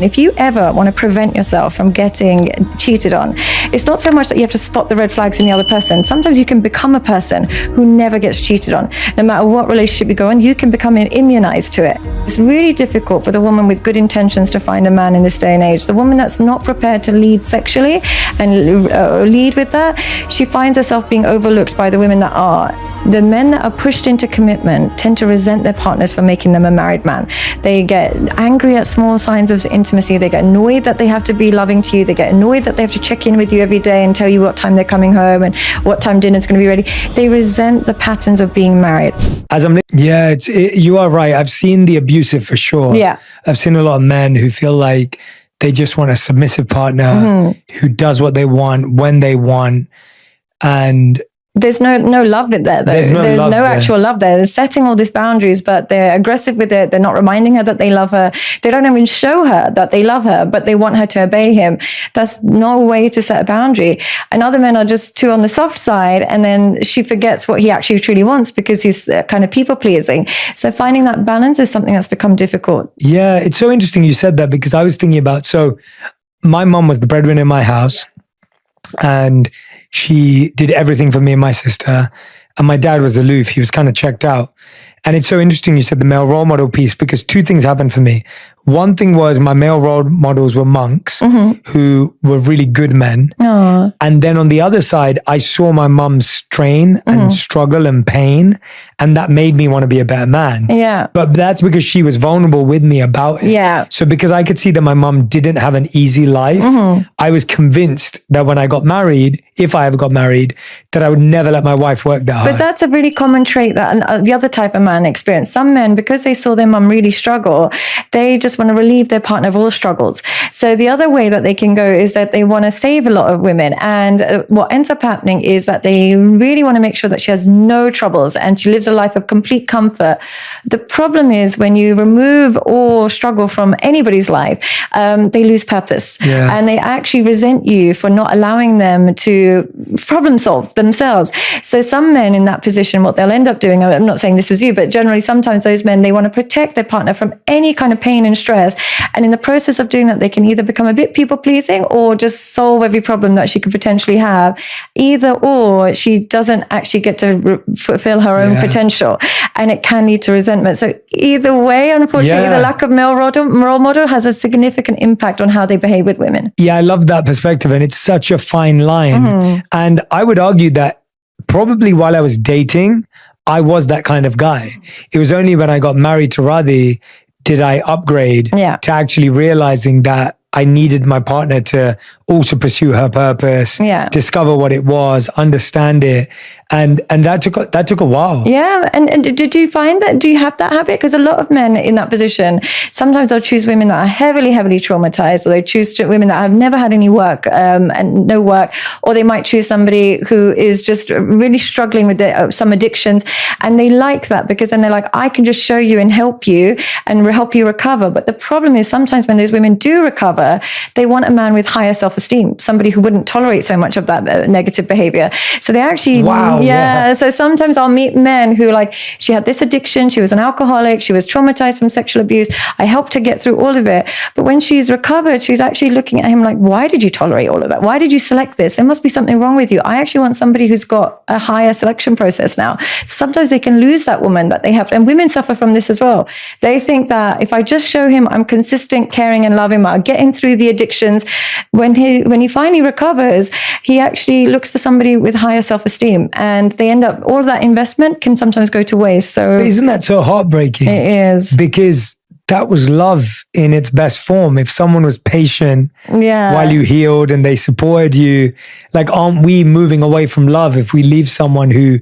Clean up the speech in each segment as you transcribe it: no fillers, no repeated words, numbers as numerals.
If you ever want to prevent yourself from getting cheated on, it's not so much that you have to spot the red flags in the other person. Sometimes you can become a person who never gets cheated on. No matter what relationship you go on, you can become immunized to it. It's really difficult for the woman with good intentions to find a man in this day and age. The woman that's not prepared to lead sexually and lead with that, she finds herself being overlooked by the women that are. The men that are pushed into commitment tend to resent their partners for making them a married man. They get angry at small signs of intimacy. They get annoyed that they have to be loving to you. They get annoyed that they have to check in with you every day and tell you what time they're coming home and what time dinner's going to be ready. They resent the patterns of being married. You are right. I've seen the abusive for sure. Yeah. I've seen a lot of men who feel like they just want a submissive partner who does what they want when they want, and there's no love in there, though. There's no actual love there. They're setting all these boundaries, but they're aggressive with it. They're not reminding her that they love her. They don't even show her that they love her, but they want her to obey him. That's no way to set a boundary. And other men are just too on the soft side, and then she forgets what he actually truly wants because he's kind of people pleasing. So finding that balance is something that's become difficult. Yeah, it's so interesting you said that, because I was thinking about, so my mom was the breadwinner in my house, and she did everything for me and my sister. And my dad was aloof. He was kind of checked out. And it's so interesting you said the male role model piece, because two things happened for me. One thing was my male role models were monks who were really good men. Aww. And then on the other side, I saw my mum strain and struggle and pain. And that made me want to be a better man. Yeah. But that's because she was vulnerable with me about it. Yeah. So because I could see that my mum didn't have an easy life, I was convinced that when I got married, if I ever got married, that I would never let my wife work that hard. But that's a really common trait that the other type of man experience. Some men, because they saw their mum really struggle, they just want to relieve their partner of all struggles. So the other way that they can go is that they want to save a lot of women. And what ends up happening is that they really want to make sure that she has no troubles and she lives a life of complete comfort. The problem is when you remove all struggle from anybody's life, they lose purpose. Yeah. And they actually resent you for not allowing them to problem solve themselves. So some men in that position, what they'll end up doing, I'm not saying this was you, but generally sometimes those men, they want to protect their partner from any kind of pain and stress. And in the process of doing that, they can either become a bit people pleasing or just solve every problem that she could potentially have. Either or, she doesn't actually get to fulfill her own potential, and it can lead to resentment. So either way, unfortunately, the lack of male role model has a significant impact on how they behave with women. Yeah, I love that perspective, and it's such a fine line. And I would argue that probably while I was dating, I was that kind of guy. It was only when I got married to Radhi did I upgrade to actually realizing that I needed my partner to also pursue her purpose, discover what it was, understand it. And that took a while. Yeah. And did you find that? Do you have that habit? Because a lot of men in that position, sometimes they'll choose women that are heavily traumatized, or they choose women that have never had any work and no work, or they might choose somebody who is just really struggling with some addictions. And they like that because then they're like, I can just show you and help you and help you recover. But the problem is sometimes when those women do recover, they want a man with higher self-esteem, somebody who wouldn't tolerate so much of that negative behavior. So they actually, so sometimes I'll meet men who like, she had this addiction, she was an alcoholic, she was traumatized from sexual abuse. I helped her get through all of it. But when she's recovered, she's actually looking at him like, why did you tolerate all of that? Why did you select this? There must be something wrong with you. I actually want somebody who's got a higher selection process now. Sometimes they can lose that woman that they have. And women suffer from this as well. They think that if I just show him I'm consistent, caring and loving, I'll get him through the addictions. When he finally recovers, he actually looks for somebody with higher self-esteem. And they end up, all of that investment can sometimes go to waste. So isn't that so heartbreaking? It is. Because that was love in its best form. If someone was patient while you healed and they supported you, like, aren't we moving away from love if we leave someone who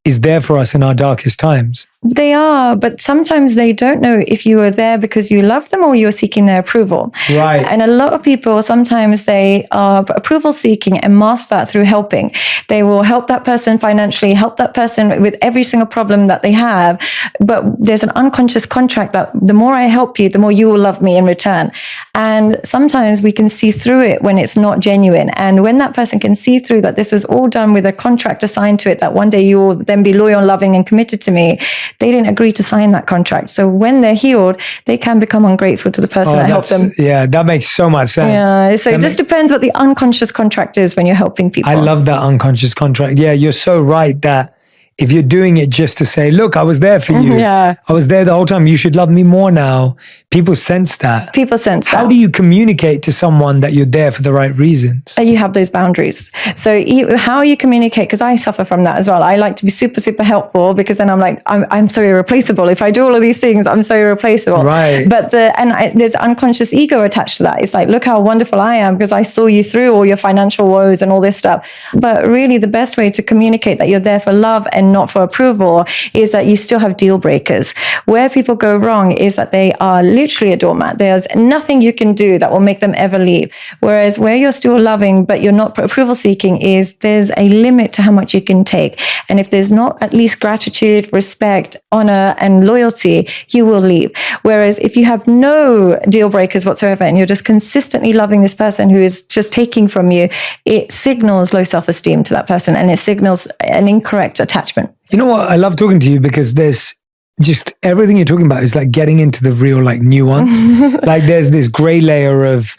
is there for us in our darkest times? They are, but sometimes they don't know if you were there because you love them or you're seeking their approval. Right. And a lot of people, sometimes they are approval seeking and mask that through helping. They will help that person financially, help that person with every single problem that they have. But there's an unconscious contract that the more I help you, the more you will love me in return. And sometimes we can see through it when it's not genuine. And when that person can see through that this was all done with a contract assigned to it, that one day you will then be loyal, loving and committed to me, they didn't agree to sign that contract. So when they're healed, they can become ungrateful to the person that helped them. Yeah, that makes so much sense. Yeah, so it just depends what the unconscious contract is when you're helping people. I love that unconscious contract. Yeah, you're so right that if you're doing it just to say, look, I was there for you. Yeah. I was there the whole time. You should love me more now. People sense that. People sense that. How do you communicate to someone that you're there for the right reasons? You have those boundaries. So how you communicate, because I suffer from that as well. I like to be super, super helpful because then I'm like, I'm so irreplaceable. If I do all of these things, I'm so irreplaceable. Right. But there's unconscious ego attached to that. It's like, look how wonderful I am because I saw you through all your financial woes and all this stuff. But really the best way to communicate that you're there for love and not for approval is that you still have deal breakers. Where people go wrong is that they are literally a doormat. There's nothing you can do that will make them ever leave. Whereas where you're still loving, but you're not approval seeking, is there's a limit to how much you can take. And if there's not at least gratitude, respect, honor, and loyalty, you will leave. Whereas if you have no deal breakers whatsoever and you're just consistently loving this person who is just taking from you, it signals low self-esteem to that person and it signals an incorrect attachment. You know what? I love talking to you because there's just everything you're talking about is like getting into the real like nuance. Like there's this gray layer of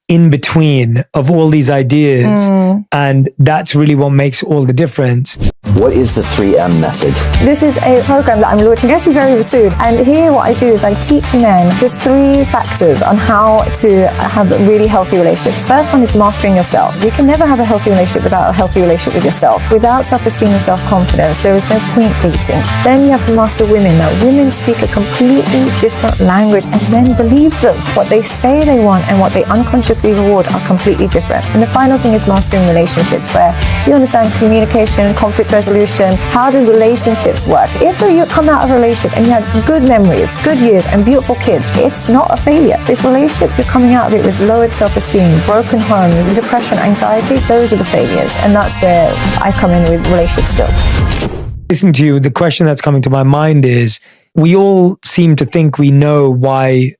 in between of all these ideas. And that's really what makes all the difference. What is the 3M method? This is a program that I'm launching actually very soon. And here what I do is I teach men just 3 factors on how to have really healthy relationships. First one is mastering yourself. You can never have a healthy relationship without a healthy relationship with yourself. Without self-esteem and self-confidence, there is no point dating. Then you have to master women. Now, women speak a completely different language and men believe them. What they say they want and what they unconsciously reward are completely different. And the final thing is mastering relationships, where you understand communication, conflict resolution. How do relationships work? If you come out of a relationship and you have good memories, good years, and beautiful kids, it's not a failure. It's relationships you're coming out of it with lowered self-esteem, broken homes, depression, anxiety. Those are the failures. And that's where I come in with relationship skills. Listening to you, the question that's coming to my mind is, we all seem to think we know why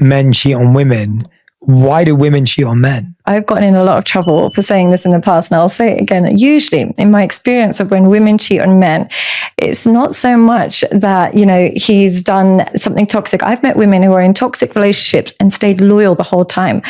men cheat on women. Why do women cheat on men? I've gotten in a lot of trouble for saying this in the past, and I'll say it again. Usually, in my experience of when women cheat on men, it's not so much that, he's done something toxic. I've met women who are in toxic relationships and stayed loyal the whole time.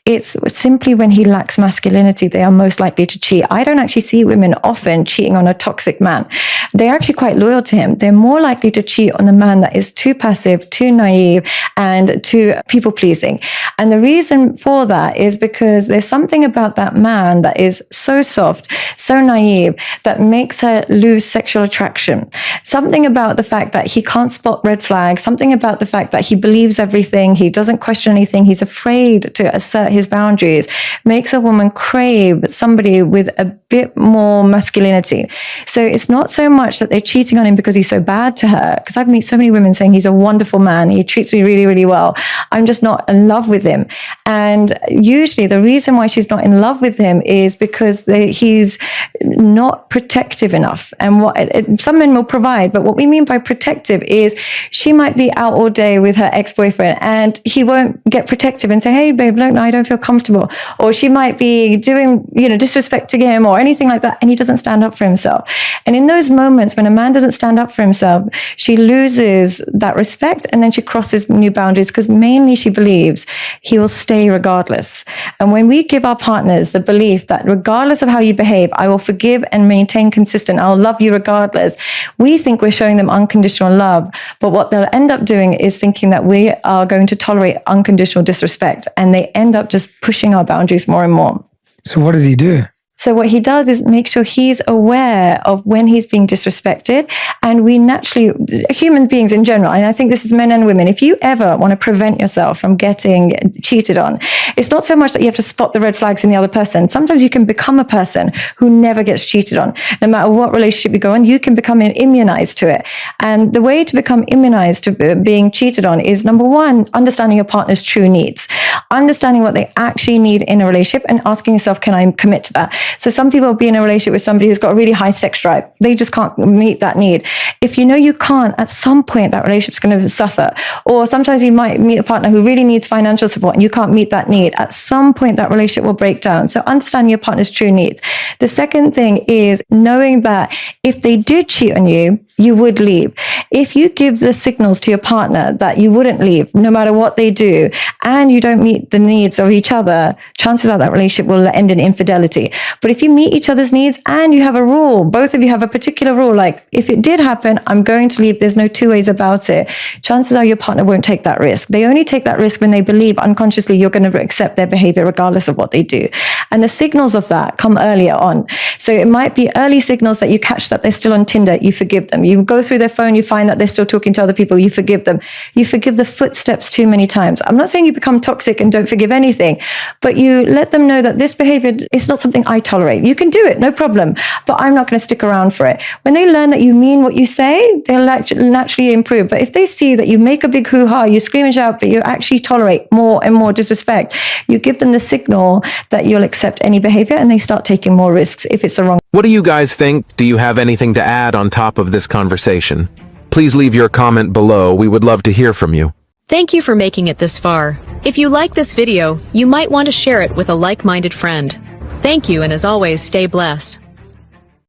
It's simply when he lacks masculinity, they are most likely to cheat. I don't actually see women often cheating on a toxic man. They're actually quite loyal to him. They're more likely to cheat on the man that is too passive, too naive, and too people-pleasing. And the reason for that is because there's something about that man that is so soft, so naive, that makes her lose sexual attraction. Something about the fact that he can't spot red flags, something about the fact that he believes everything, he doesn't question anything, he's afraid to assert his boundaries, makes a woman crave somebody with a bit more masculinity. So it's not so much that they're cheating on him because he's so bad to her, because I've met so many women saying he's a wonderful man, he treats me really, really well, I'm just not in love with him. And usually the reason why she's not in love with him is because he's not protective enough. And some men will provide, but what we mean by protective is she might be out all day with her ex-boyfriend and he won't get protective and say, hey babe, look, I don't feel comfortable. Or she might be doing, disrespecting him or anything like that, and he doesn't stand up for himself. And in those moments when a man doesn't stand up for himself, she loses that respect and then she crosses new boundaries because mainly she believes he will stay regardless. And when we give our partners the belief that regardless of how you behave, I will forgive and maintain consistent, I'll love you regardless, we think we're showing them unconditional love. But what they'll end up doing is thinking that we are going to tolerate unconditional disrespect, and they end up just pushing our boundaries more and more. So what does he do? So what he does is make sure he's aware of when he's being disrespected. And we naturally, human beings in general, and I think this is men and women, if you ever want to prevent yourself from getting cheated on, it's not so much that you have to spot the red flags in the other person. Sometimes you can become a person who never gets cheated on. No matter what relationship you go on, you can become immunized to it. And the way to become immunized to being cheated on is, number one, understanding your partner's true needs, understanding what they actually need in a relationship and asking yourself, can I commit to that? So some people will be in a relationship with somebody who's got a really high sex drive. They just can't meet that need. If you know you can't, at some point that relationship's going to suffer. Or sometimes you might meet a partner who really needs financial support and you can't meet that need. At some point that relationship will break down. So understanding your partner's true needs. The second thing is knowing that if they did cheat on you, you would leave. If you give the signals to your partner that you wouldn't leave no matter what they do, and you don't meet the needs of each other, chances are that relationship will end in infidelity. But if you meet each other's needs and you have a rule, both of you have a particular rule, like if it did happen, I'm going to leave, there's no two ways about it, chances are your partner won't take that risk. They only take that risk when they believe unconsciously you're going to accept their behavior regardless of what they do. And the signals of that come earlier on. So it might be early signals that you catch that they're still on Tinder, you forgive them. You go through their phone, you find that they're still talking to other people, you forgive them. You forgive the footsteps too many times. I'm not saying you become toxic and don't forgive anything, but you let them know that this behavior is not something I tolerate. You can do it, no problem, but I'm not going to stick around for it. When they learn that you mean what you say, they'll naturally improve. But if they see that you make a big hoo-ha, you scream and shout, but you actually tolerate more and more disrespect, you give them the signal that you'll accept any behavior and they start taking more risks if it's the wrong. What do you guys think? Do you have anything to add on top of this conversation? Please leave your comment below. We would love to hear from you. Thank you for making it this far. If you like this video, you might want to share it with a like-minded friend. Thank you, and as always, stay blessed.